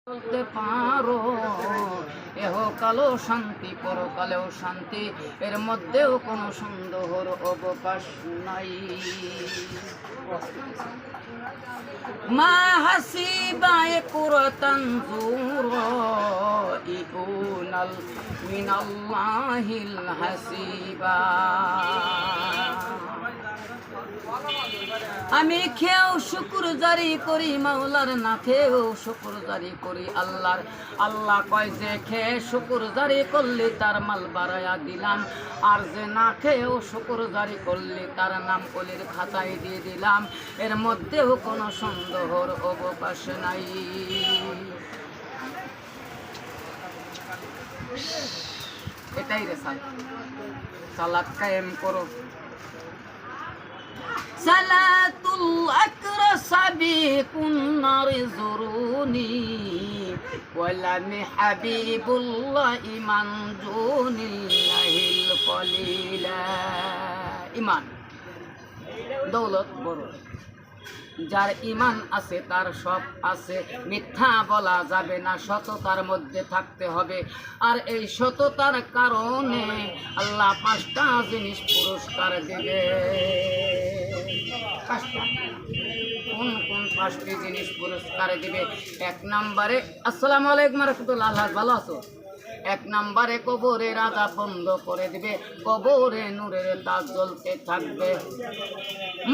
বলতে পারো এহকালেও শান্তি পরকালেও শান্তি, এর মধ্যেও কোনো সন্দেহর অবকাশ নাই। মা হাসিবায়ে কুরতান জুরাইউনাল মিনাল্লাহিল হাসিবা। আমি খেয়েও শুকুর জারি করি মাওলার, না খেয়েও শুকুর জারি করি আল্লাহর। আল্লাহ কয় যে খেয়ে শুকুর জারি করলে তার মাল বাড়াইয়া দিলাম, আর যে না খেয়েও শুকুর জারি করলে তার নাম কলির খাতায় দিয়ে দিলাম। এর মধ্যেও কোনো সন্দেহর অবকাশ নাই। এটাই রে সালাত কায়েম করো। সালাতুল আকরা সাবিকুন নারি জুরুনি ওয়ালামি হাবিবুল্লাহ ইমান দুনিল্লাহিল কলিলা। ইমান দৌলত বড়, যার ইমান আছে তার সব আছে। মিথ্যা বলা যাবে না, সততার মধ্যে থাকতে হবে। আর এই সততার কারণে আল্লাহ 5টা জিনিস পুরস্কার দেবে। কোন কোন 5টি জিনিস পুরস্কার দিবে? 1 নম্বরে, আসসালামু আলাইকুম রাহমাতুল্লাহ, ভালো আছো? 1 নম্বরে কবরের আযাব বন্ধ করে দিবে, কবরে নূরের তাজ জ্বলতে থাকবে,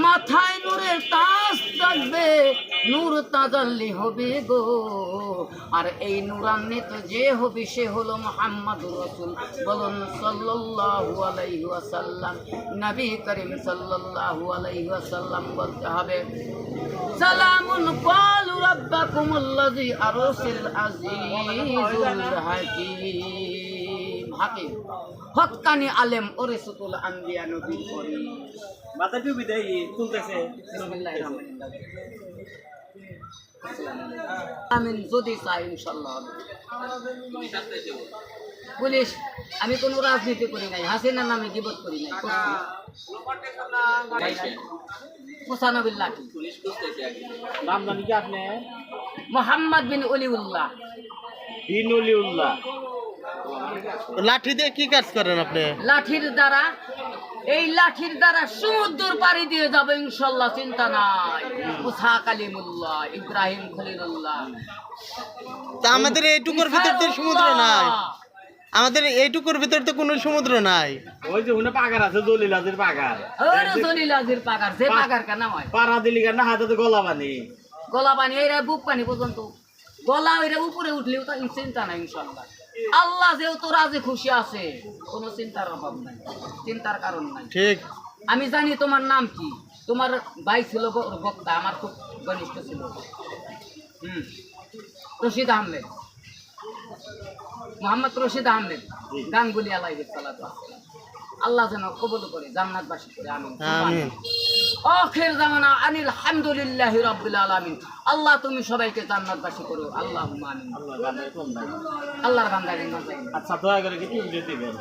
মাথায় নূরের তাজ থাকবে, নূর তাজাল্লি হবে গো। আর এই নূরান্বিত যে হবে সে হলো মুহাম্মদুর রাসূল। বলুন সাল্লাল্লাহু আলাইহি ওয়াসাল্লাম। নবী করিম সাল্লাল্লাহু আলাইহি ওয়াসাল্লাম বলতে হবে, সালামুন ক্বালু রাব্বাকুমুল্লাযী আরসাল আজিজুল হাকীম। হাকীম হক্কানি আলেম ওরিসাতুল আম্বিয়া, নবী করি। মাথা টুপি দেই তুলতেছে। বিসমিল্লাহির রহমানির রহিম। আমিন, যদি চাই ইনশাআল্লাহ হবে। পুলিশ, আমি কোনো রাজনীতি করি নাই, হাসিনার নামে গীবত করি নাই। 95 লাঠি। নাম জানি কি আপনি? মোহাম্মদ বিন অলিউল্লাহ। বিন অলিউল্লাহ। লাঠি দিয়ে কি কাজ করেন আপনি? লাঠির দ্বারা, এই লাঠির দ্বারা সমুদ্র পাড়ি দিয়ে যাবে ইনশাআল্লাহ, চিন্তা নাই। মুসা কালিমুল্লাহ, ইব্রাহিম খলিলুল্লাহ। তা আমাদের এইটুকুর ভিতর তো সমুদ্র নাই, আমাদের এইটুকুর ভিতর তো কোনো সমুদ্র নাই। ওই যে ওখানে পাগার আছে, জলিলাজির পাগার। ওরে জলিলাজির পাগার, যে পাগার কেন হয় পাড়া দিলি কেন হাতে গলা পানি, গলা পানি, এরা বুক পানি পর্যন্ত, গলা এরা উপরে উঠলেও তো চিন্তা নাই ইনশাআল্লাহ। আল্লাহ যেহেতু রাজি খুশি আছে, কোনো চিন্তার অভাব নাই, চিন্তার কারণ নাই। ঠিক। আমি জানি তোমার নাম কি। তোমার ভাই ছিল বক্তা, আমার খুব ঘনিষ্ঠ ছিল, রশিদ আহমেদ, মোহাম্মদ রশিদ আহমেদ গাঙ্গুলি আলাইহিস সালাতু ওয়াস সালাম। আল্লাহ যেন কবুল করে, জান্নাতবাসী করে, আমিন আমিন। আখির জামানা আনিল হামদুলিল্লাহি রাব্বিল আলামিন। আল্লাহ তুমি সবাইকে জান্নাতবাসী করো, আল্লাহুম্মা আমিন। আল্লাহর বান্দাকে। আচ্ছা, দয়া করে কি দিবেন?